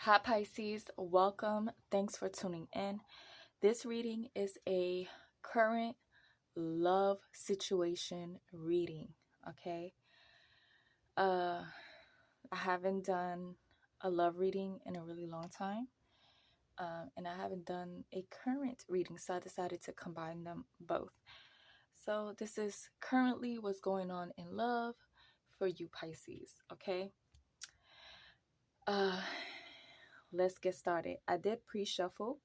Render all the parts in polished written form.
Hi Pisces, welcome. Thanks for tuning in. This reading is a current love situation reading, okay? I haven't done a love reading in a really long time. And I haven't done a current reading, so I decided to combine them both. So this is currently what's going on in love for you Pisces, okay? Let's get started. I did pre-shuffle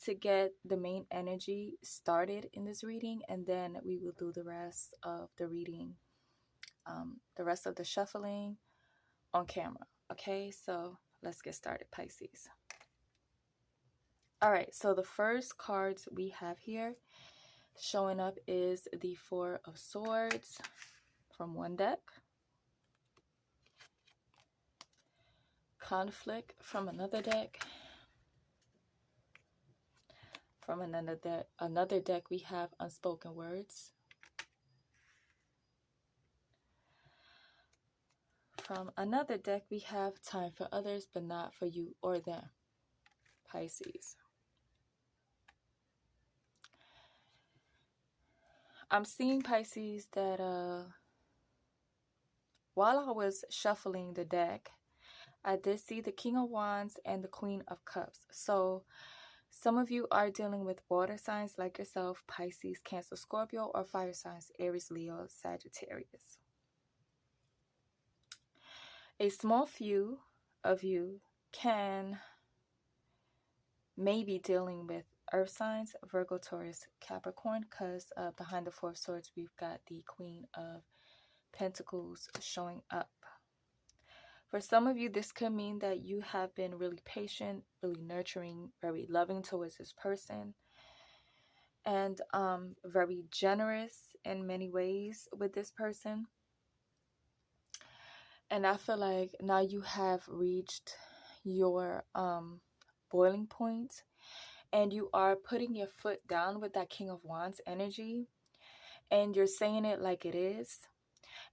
to get the main energy started in this reading, and then we will do the rest of the reading, the rest of the shuffling on camera. Okay, so let's get started, Pisces. All right, so the first cards we have here showing up is the Four of Swords from one deck, Conflict from another deck. From another deck, we have Unspoken Words. From another deck, we have Time for Others, but not for you or them, Pisces. I'm seeing, Pisces, that while I was shuffling the deck, I did see the King of Wands and the Queen of Cups. So some of you are dealing with water signs like yourself, Pisces, Cancer, Scorpio, or fire signs, Aries, Leo, Sagittarius. A small few of you can may be dealing with earth signs, Virgo, Taurus, Capricorn, because behind the Four of Swords, we've got the Queen of Pentacles showing up. For some of you, this could mean that you have been really patient, really nurturing, very loving towards this person, and very generous in many ways with this person. And I feel like now you have reached your boiling point, and you are putting your foot down with that King of Wands energy, and you're saying it like it is.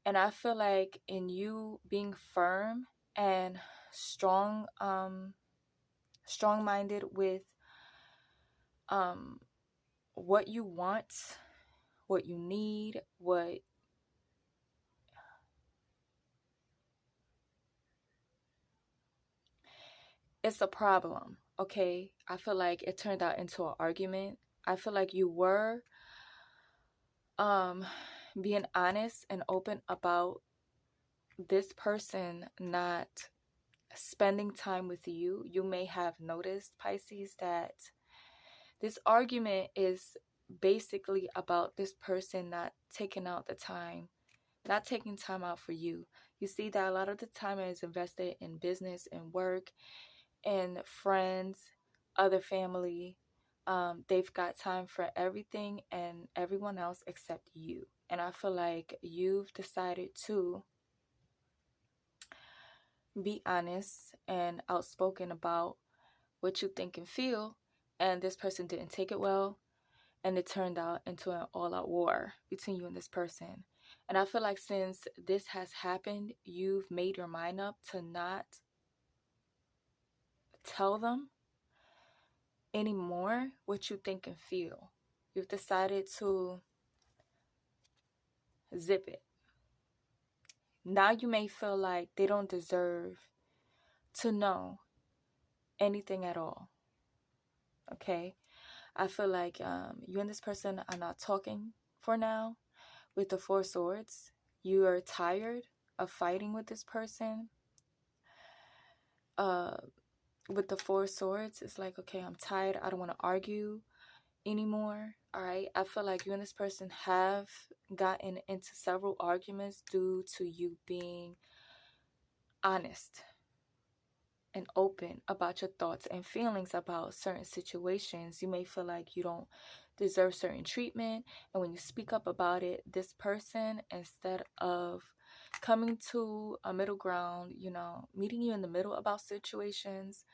And I feel like in you being firm and strong-minded with what you want, what you need, what it's a problem, okay? I feel like it turned out into an argument. I feel like you were being honest and open about this person not spending time with you. You may have noticed, Pisces, that this argument is basically about this person not taking out the time, not taking time out for you. You see that a lot of the time is invested in business and work and friends, other family. They've got time for everything and everyone else except you. And I feel like you've decided to be honest and outspoken about what you think and feel, and this person didn't take it well, and it turned out into an all-out war between you and this person. And I feel like since this has happened, you've made your mind up to not tell them anymore what you think and feel. You've decided to zip it. Now you may feel like they don't deserve to know anything at all. Okay? I feel like you and this person are not talking for now. With the Four Swords, you are tired of fighting with this person. With the Four Swords, it's like, okay, I'm tired. I don't want to argue anymore. All right. I feel like you and this person have gotten into several arguments due to you being honest and open about your thoughts and feelings about certain situations. You may feel like you don't deserve certain treatment, and when you speak up about it, this person, instead of coming to a middle ground, meeting you in the middle about situations,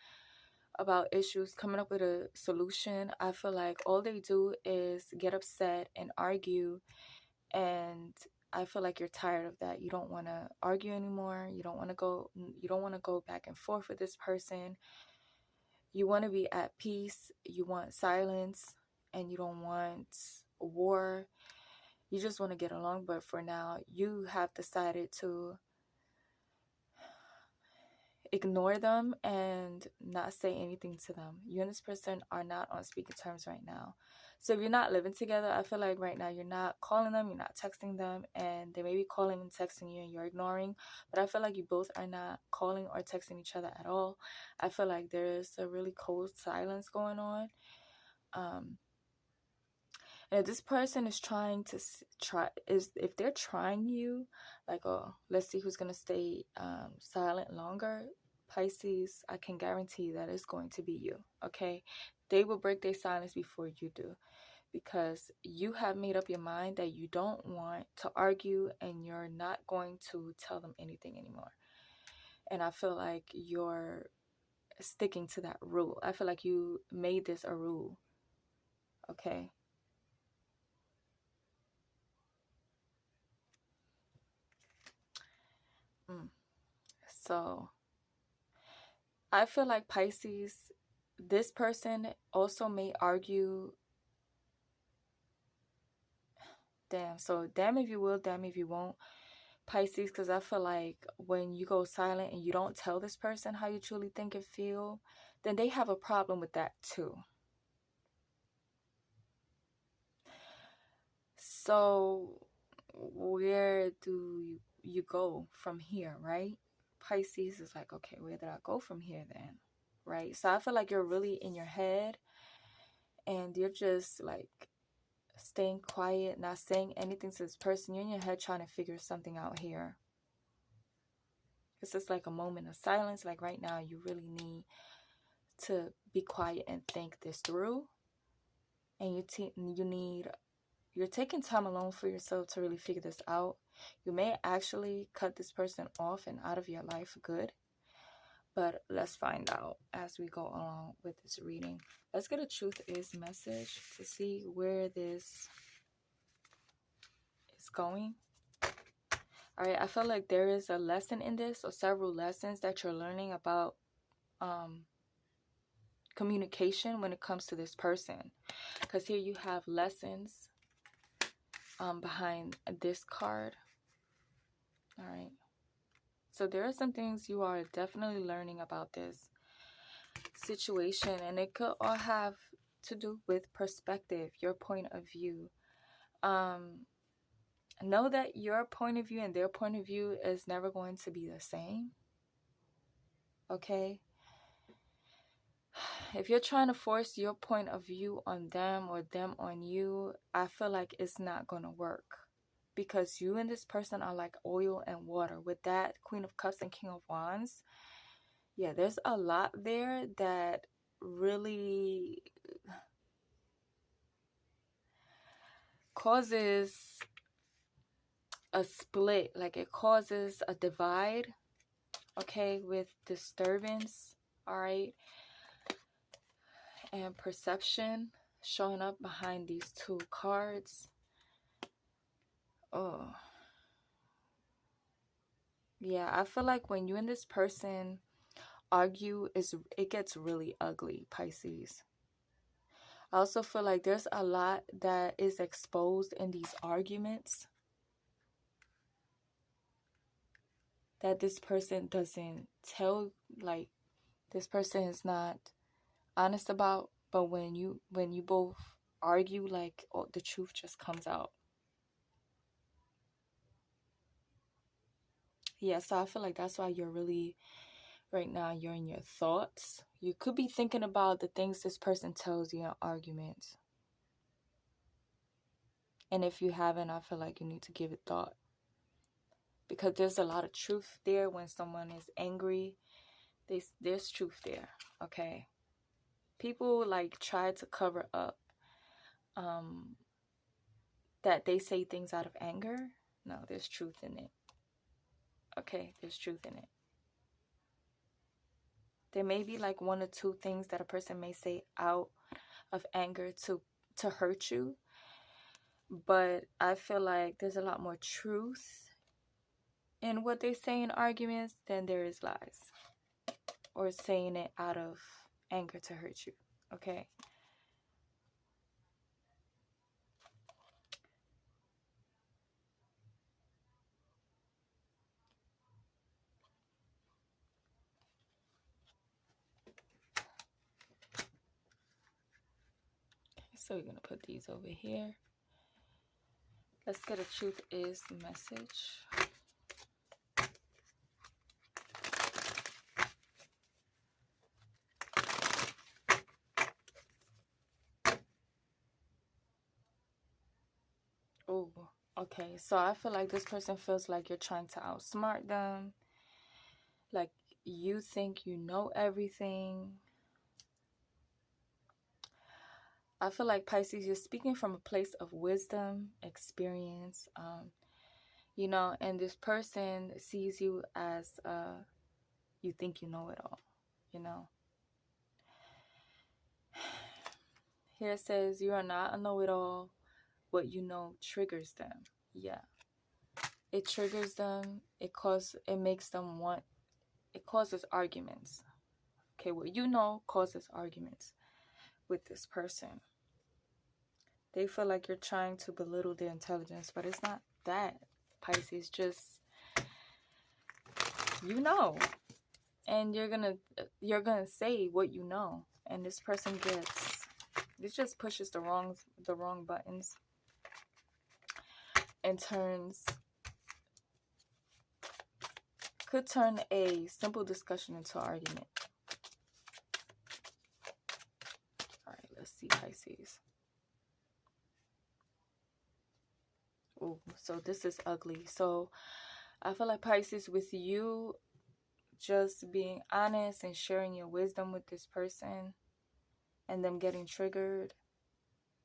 about issues, coming up with a solution, I feel like all they do is get upset and argue and I feel like you're tired of that. You don't want to argue anymore. You don't want to go back and forth with this person. You want to be at peace. You want silence, and you don't want war. You just want to get along. But for now, you have decided to ignore them and not say anything to them. You and this person are not on speaking terms right now. So if you're not living together, I feel like right now you're not calling them, you're not texting them, and they may be calling and texting you and you're ignoring. But I feel like you both are not calling or texting each other at all. I feel like there's a really cold silence going on. And if this person is trying to if they're trying you, like, oh, let's see who's gonna stay silent longer, Pisces, I can guarantee that it's going to be you. Okay, they will break their silence before you do, because you have made up your mind that you don't want to argue and you're not going to tell them anything anymore. And I feel like you're sticking to that rule. I feel like you made this a rule. Okay. So I feel like Pisces, this person also may argue. Damn if you will, damn if you won't, Pisces, because I feel like when you go silent and you don't tell this person how you truly think and feel, then they have a problem with that too. So where do you go from here, right? Pisces is like, okay, where did I go from here then? Right? So I feel like you're really in your head and you're just like staying quiet, not saying anything to this person. You're in your head trying to figure something out here. It's just like a moment of silence. Like right now, you really need to be quiet and think this through. And you're taking time alone for yourself to really figure this out. You may actually cut this person off and out of your life for good. But let's find out as we go along with this reading. Let's get a truth is message to see where this is going. All right, I feel like there is a lesson in this, or several lessons that you're learning about communication when it comes to this person. Because here you have lessons behind this card. All right. So there are some things you are definitely learning about this situation, and it could all have to do with perspective, your point of view. Know that your point of view and their point of view is never going to be the same. Okay? If you're trying to force your point of view on them or them on you, I feel like it's not going to work. Because you and this person are like oil and water. With that Queen of Cups and King of Wands, yeah, there's a lot there that really causes a split. Like it causes a divide, okay, with disturbance, all right, and perception showing up behind these two cards. Oh, yeah, I feel like when you and this person argue, it gets really ugly, Pisces. I also feel like there's a lot that is exposed in these arguments that this person doesn't tell, like this person is not honest about, but when you both argue, like the truth just comes out. Yeah, so I feel like that's why you're really, right now, you're in your thoughts. You could be thinking about the things this person tells you in arguments. And if you haven't, I feel like you need to give it thought. Because there's a lot of truth there when someone is angry. There's truth there, okay? People like try to cover up that they say things out of anger. No, there's truth in it. Okay, there's truth in it. There may be like one or two things that a person may say out of anger to hurt you. but I feel like there's a lot more truth in what they say in arguments than there is lies, or saying it out of anger to hurt you. Okay. So we're gonna put these over here. Let's get a truth is message. Oh, okay. So I feel like this person feels like you're trying to outsmart them. Like you think you know everything. I feel like Pisces, you're speaking from a place of wisdom, experience, and this person sees you as you think you know it all, you know. Here it says you are not a know-it-all. What you know triggers them. Yeah. It triggers them. It makes them want, it causes arguments. Okay, what you know causes arguments with this person. They feel like you're trying to belittle their intelligence, but it's not that, Pisces. Just, you know, and you're gonna say what you know, and this person this just pushes the wrong buttons and could turn a simple discussion into an argument. All right, let's see, Pisces. Oh, so this is ugly. So I feel like, Pisces, with you just being honest and sharing your wisdom with this person and them getting triggered,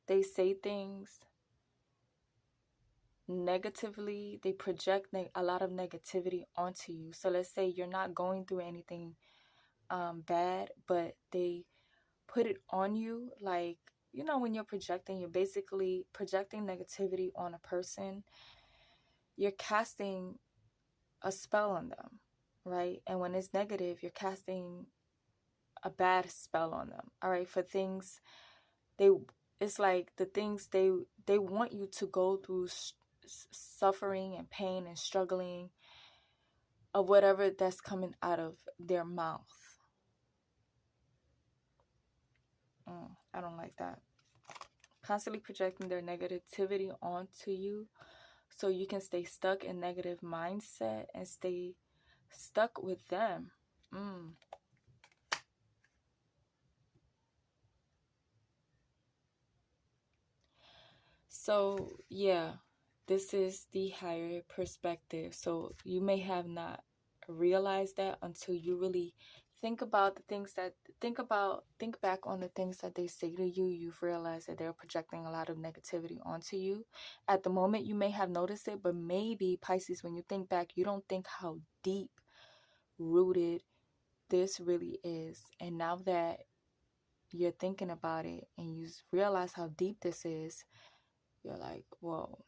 they say things negatively. They project a lot of negativity onto you. So let's say you're not going through anything bad, but they put it on you. Like, when you're projecting, you're basically projecting negativity on a person. You're casting a spell on them, right? And when it's negative, you're casting a bad spell on them. All right, for things it's like the things they want you to go through, suffering and pain and struggling of whatever that's coming out of their mouth. I don't like that. Constantly projecting their negativity onto you so you can stay stuck in negative mindset and stay stuck with them. So yeah, this is the higher perspective. So you may have not realized that until you really think about the things that think back on the things that they say to you. You've realized that they're projecting a lot of negativity onto you. At the moment you may have noticed it, but maybe, Pisces, when you think back, you don't think how deep rooted this really is. And now that you're thinking about it and you realize how deep this is, you're like, whoa.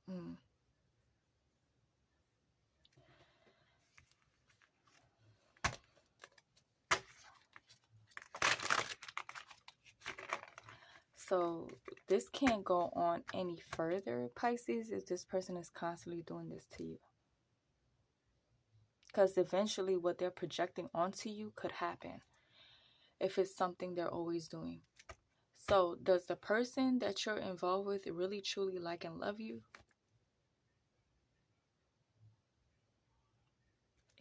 Mm. So this can't go on any further, Pisces, if this person is constantly doing this to you. Because eventually what they're projecting onto you could happen if it's something they're always doing. So does the person that you're involved with really truly like and love you?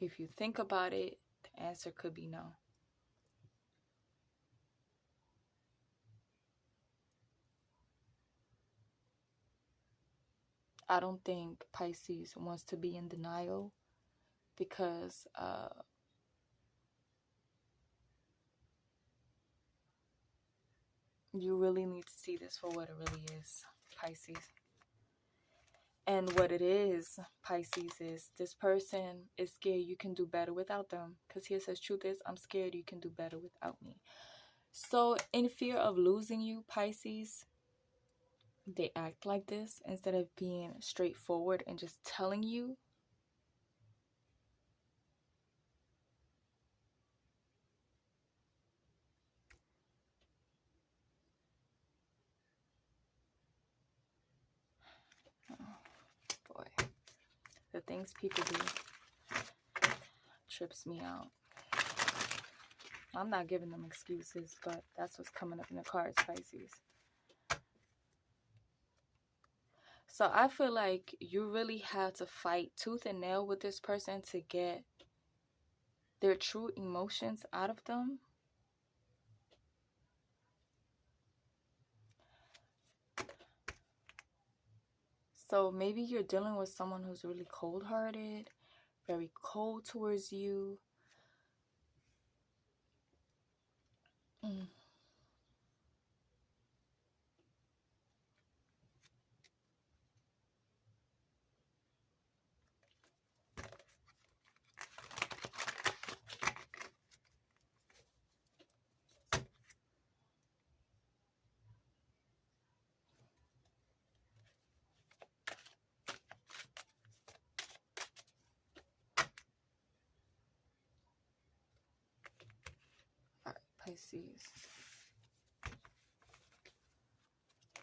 If you think about it, the answer could be no. I don't think Pisces wants to be in denial because you really need to see this for what it really is, Pisces. And what it is, Pisces, is this person is scared you can do better without them. Because here says, truth is, I'm scared you can do better without me. So in fear of losing you, Pisces, they act like this instead of being straightforward and just telling you. Oh, boy. The things people do trips me out. I'm not giving them excuses, but that's what's coming up in the cards, Pisces. So I feel like you really have to fight tooth and nail with this person to get their true emotions out of them. So maybe you're dealing with someone who's really cold-hearted, very cold towards you. Mm. All right, Pisces.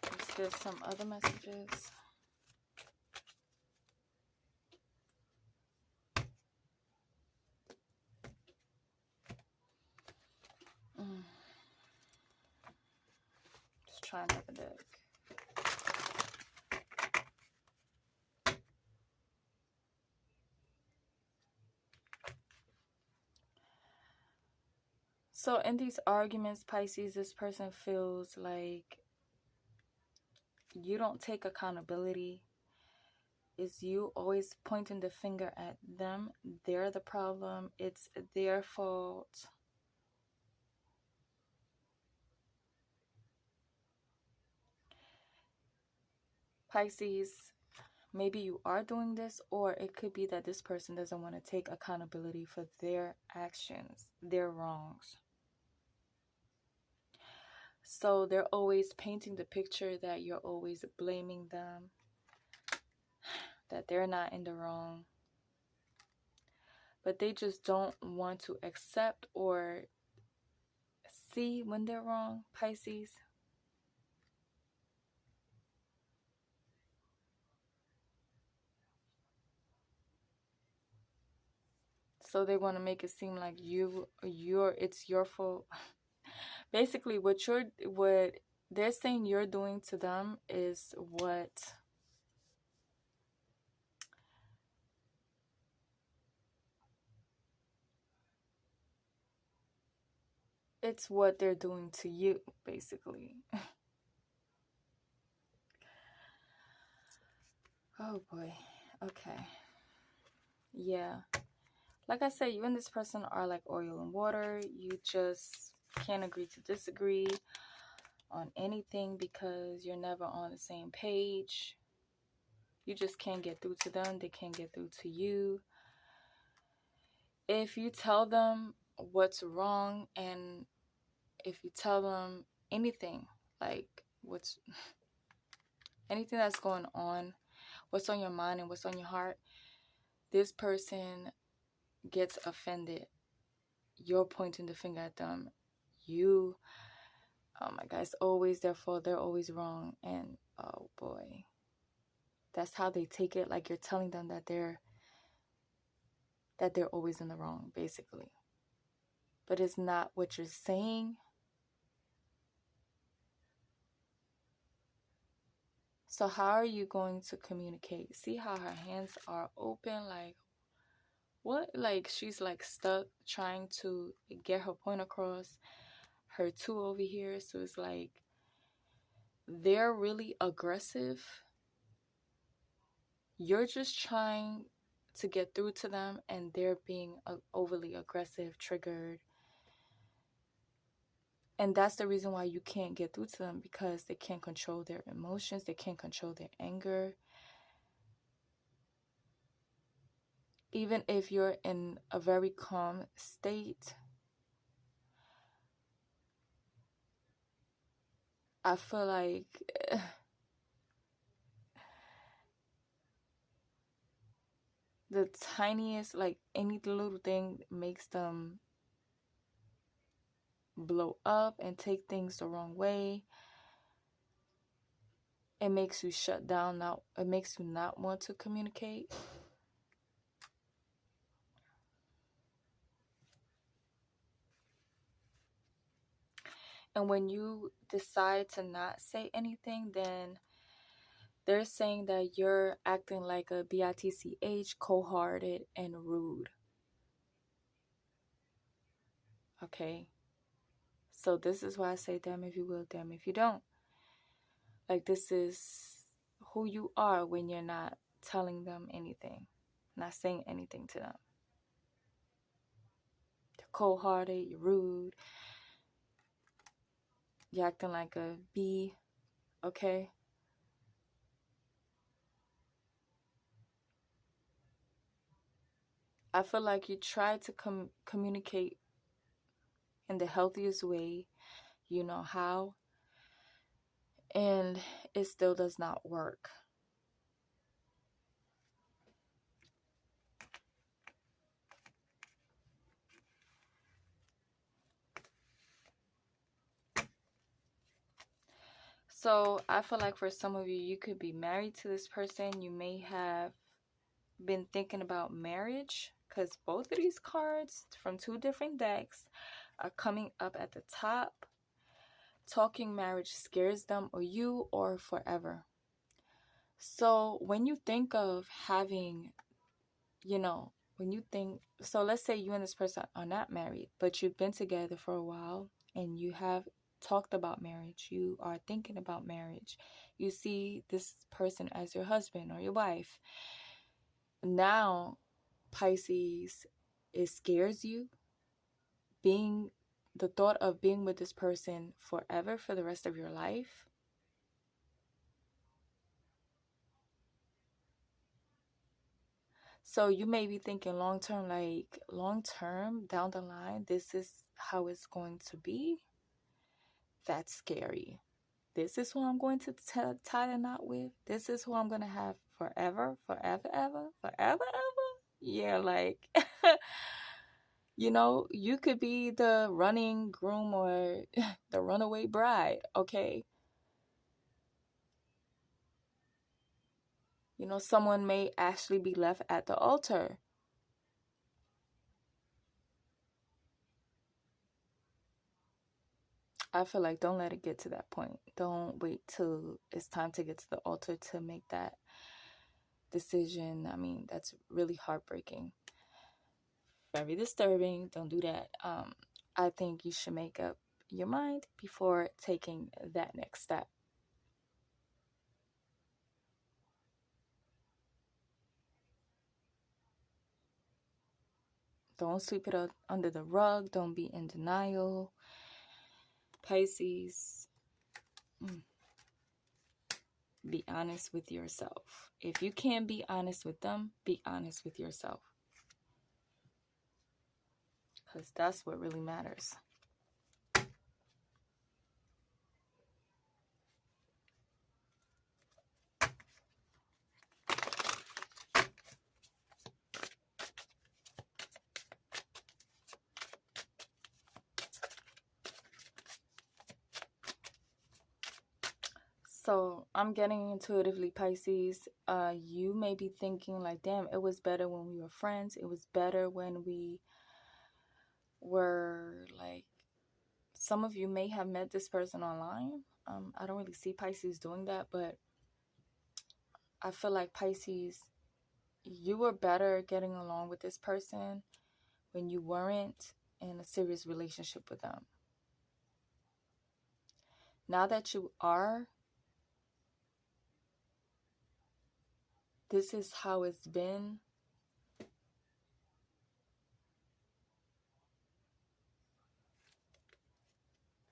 Let's get some other messages. Just try another deck. So in these arguments, Pisces, this person feels like you don't take accountability. Is you always pointing the finger at them. They're the problem. It's their fault. Pisces, maybe you are doing this, or it could be that this person doesn't want to take accountability for their actions, their wrongs. So they're always painting the picture that you're always blaming them, that they're not in the wrong. But they just don't want to accept or see when they're wrong, Pisces. So they want to make it seem like it's your fault. Basically, what they're saying you're doing to them is it's what they're doing to you, basically. Oh boy. Okay. Yeah. Like I said, you and this person are like oil and water. You just can't agree to disagree on anything because you're never on the same page. You just can't get through to them. They can't get through to you. If you tell them what's wrong, and if you tell them anything, like anything that's going on, what's on your mind and what's on your heart, this person gets offended. You're pointing the finger at them. Oh my God, it's always their fault. They're always wrong. And oh boy, that's how they take it. Like you're telling them that they're always in the wrong, basically. But it's not what you're saying. So how are you going to communicate? See how her hands are open? Like, what? Like, she's like stuck trying to get her point across. Her two over here. So it's like they're really aggressive. You're just trying to get through to them, and they're being overly aggressive, triggered. And that's the reason why you can't get through to them, because they can't control their emotions. They can't control their anger. even if you're in a very calm state, I feel like the tiniest, like any little thing makes them blow up and take things the wrong way. It makes you shut down. Now it makes you not want to communicate. And when you decide to not say anything, then they're saying that you're acting like a bitch, cold-hearted, and rude. Okay? So this is why I say damn if you will, damn if you don't. Like, this is who you are when you're not telling them anything, not saying anything to them. You're cold-hearted, you're rude, you're acting like a bee, okay? I feel like you try to communicate in the healthiest way you know how, and it still does not work. So I feel like for some of you, you could be married to this person. You may have been thinking about marriage, because both of these cards from two different decks are coming up at the top. Talking marriage scares them, or you, or forever. So when you think of having, so let's say you and this person are not married, but you've been together for a while and you have talked about marriage. You are thinking about marriage. You see this person as your husband or your wife. Now, Pisces, it scares you. The thought of being with this person forever, for the rest of your life. So you may be thinking long term down the line, this is how it's going to be. That's scary. This is who I'm going to tie the knot with. This is who I'm going to have forever, forever, ever, forever, ever. Yeah, like, you could be the running groom or the runaway bride, okay? Someone may actually be left at the altar. I feel like don't let it get to that point. Don't wait till it's time to get to the altar to make that decision. I mean, that's really heartbreaking. Very disturbing. Don't do that. I think you should make up your mind before taking that next step. Don't sweep it under the rug. Don't be in denial. Pisces, be honest with yourself. If you can't be honest with them, be honest with yourself. Because that's what really matters. So I'm getting intuitively, Pisces. You may be thinking like, damn, it was better when we were friends. It was better when we were like, some of you may have met this person online. I don't really see Pisces doing that, but I feel like Pisces, you were better getting along with this person when you weren't in a serious relationship with them. Now that you are, this is how it's been.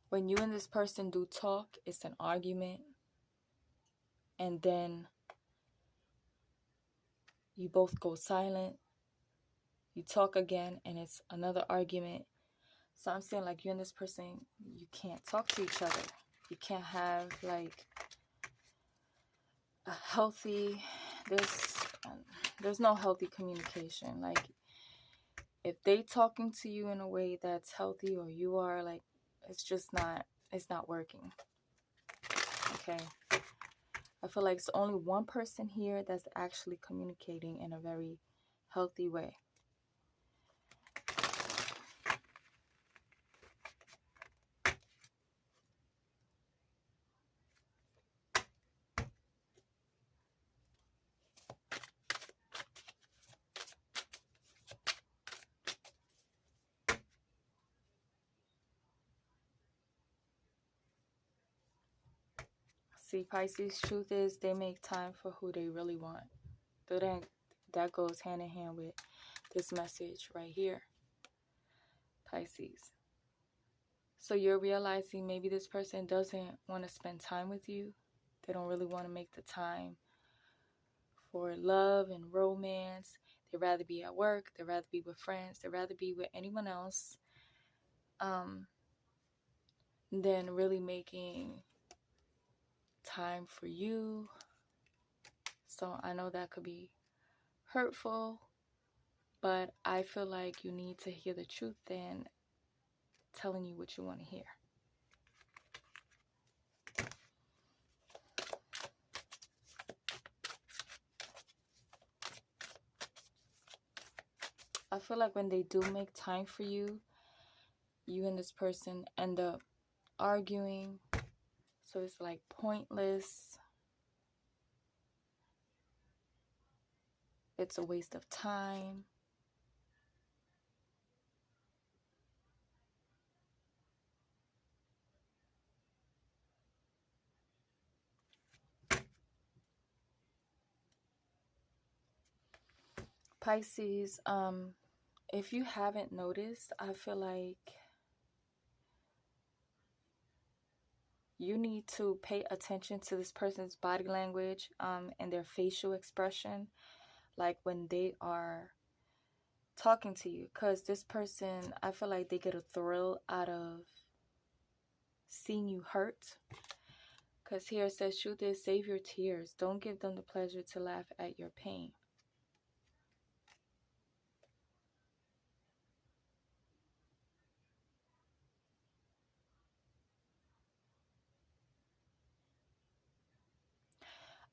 When you and this person do talk, it's an argument. And then you both go silent. You talk again and it's another argument. So I'm saying like you and this person, you can't talk to each other. You can't have like a healthy, there's no healthy communication. Like if they talking to you in a way that's healthy, or you are, like, it's not working. Okay. I feel like it's only one person here that's actually communicating in a very healthy way. See, Pisces, truth is they make time for who they really want. So that goes hand in hand with this message right here, Pisces. So you're realizing maybe this person doesn't want to spend time with you. They don't really want to make the time for love and romance. They'd rather be at work. They'd rather be with friends. They'd rather be with anyone else than really making time for you. So I know that could be hurtful, but I feel like you need to hear the truth than telling you what you want to hear. I feel like when they do make time for you, you and this person end up arguing. So it's like pointless. It's a waste of time. Pisces, if you haven't noticed, I feel like you need to pay attention to this person's body language and their facial expression, like when they are talking to you, because this person, I feel like they get a thrill out of seeing you hurt. Because here it says, truth is, save your tears. Don't give them the pleasure to laugh at your pain.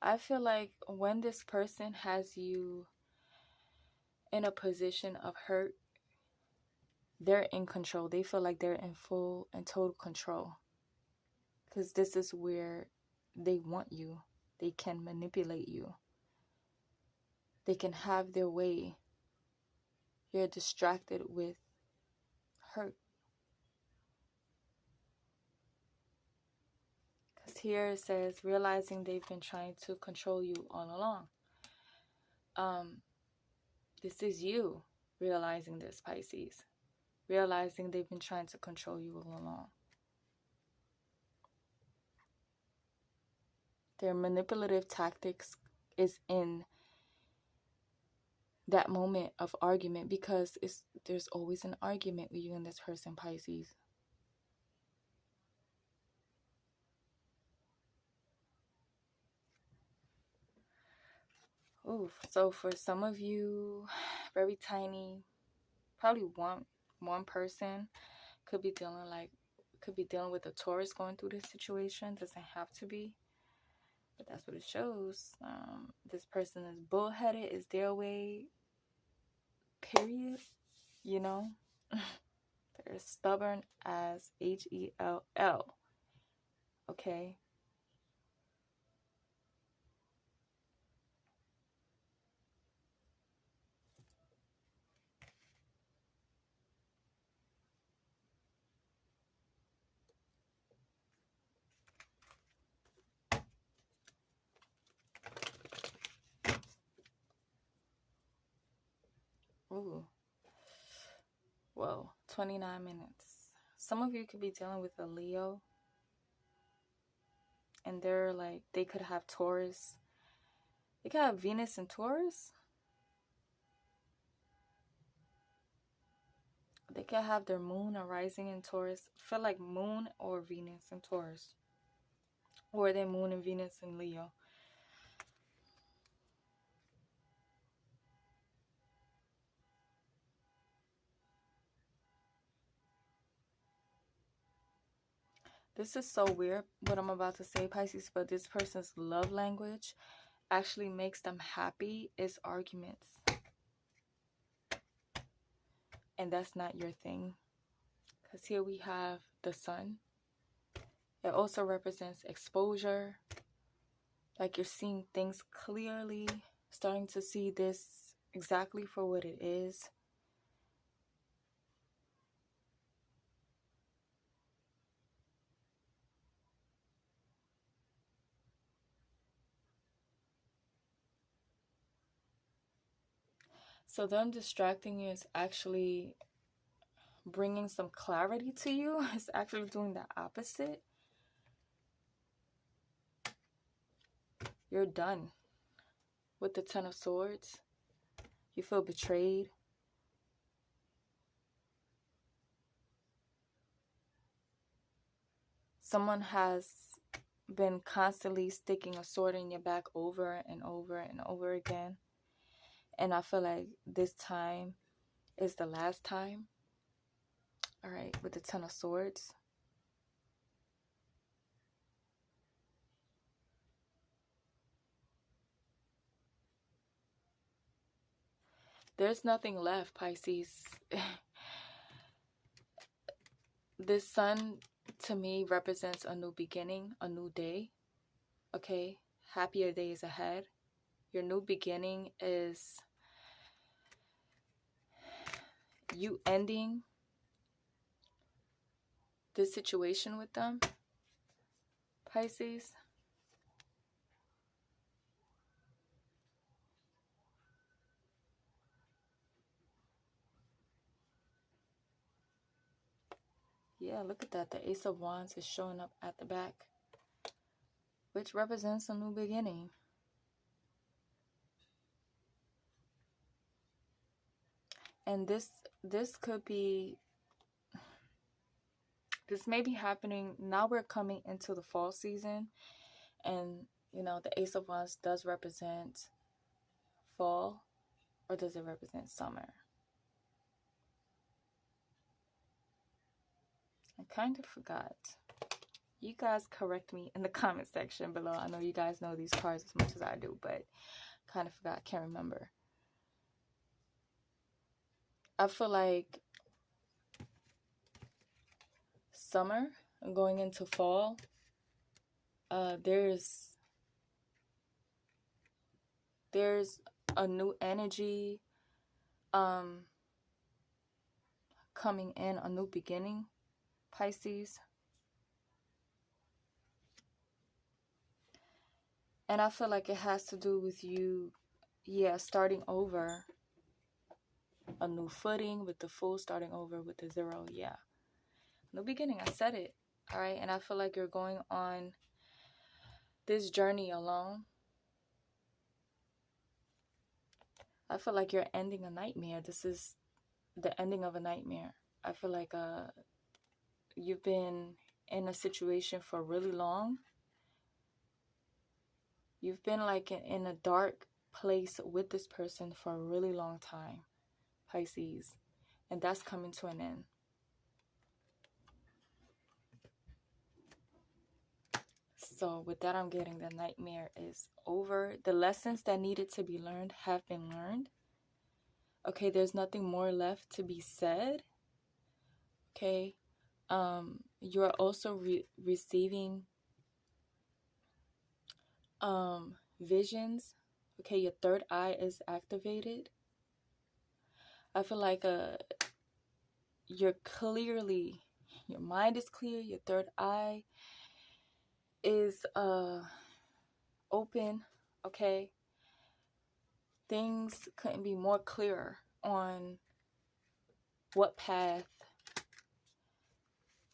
I feel like when this person has you in a position of hurt, they're in control. They feel like they're in full and total control. Because this is where they want you. They can manipulate you. They can have their way. You're distracted with hurt. Because here it says, realizing they've been trying to control you all along. This is you realizing this, Pisces. Realizing they've been trying to control you all along. Their manipulative tactics is in that moment of argument, because there's always an argument with you and this person, Pisces. Ooh, so for some of you, very tiny, probably one person could be dealing with a Taurus going through this situation. Doesn't have to be, but that's what it shows. This person is bullheaded, is their way, period. You know, they're stubborn as HELL. Okay. Ooh. Whoa, 29 minutes. Some of you could be dealing with a Leo, and they're like, they could have Taurus. They could have Venus and Taurus. They can have their moon or rising in Taurus. I feel like moon or Venus in Taurus. Or their moon and Venus in Leo. This is so weird what I'm about to say, Pisces, but this person's love language actually makes them happy is arguments. And that's not your thing. Because here we have the sun. It also represents exposure. Like you're seeing things clearly, starting to see this exactly for what it is. So them distracting you is actually bringing some clarity to you. It's actually doing the opposite. You're done with the Ten of Swords. You feel betrayed. Someone has been constantly sticking a sword in your back over and over and over again. And I feel like this time is the last time. All right, with the Ten of Swords. There's nothing left, Pisces. This sun, to me, represents a new beginning, a new day. Okay? Happier days ahead. Your new beginning is you ending this situation with them, Pisces. Yeah, look at that. The Ace of Wands is showing up at the back, which represents a new beginning. And this could be, this may be happening now. We're coming into the fall season, and you know the Ace of Wands does represent fall, or does it represent summer? I kind of forgot. You guys correct me in the comment section below. I know you guys know these cards as much as I do, but kind of forgot. Can't remember. I feel like summer and going into fall, there's a new energy coming in, a new beginning, Pisces. And I feel like it has to do with you, yeah, starting over, a new footing with the Fool, starting over with the 0, yeah. New beginning, I said it, all right? And I feel like you're going on this journey alone. I feel like you're ending a nightmare. This is the ending of a nightmare. I feel like you've been in a situation for really long. You've been like in a dark place with this person for a really long time, Pisces. And that's coming to an end. So with that, I'm getting the nightmare is over. The lessons that needed to be learned have been learned. Okay, there's nothing more left to be said. Okay, you're also receiving visions. Okay, your third eye is activated. I feel like you're clearly, your mind is clear, your third eye is open. Okay, things couldn't be more clearer on what path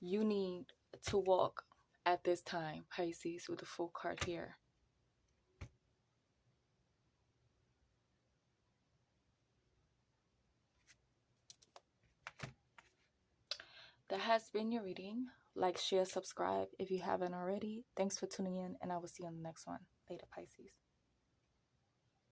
you need to walk at this time, Pisces, with the Full card here. that has been your reading. Like, share, subscribe if you haven't already. Thanks for tuning in, and I will see you on the next one. Later, Pisces.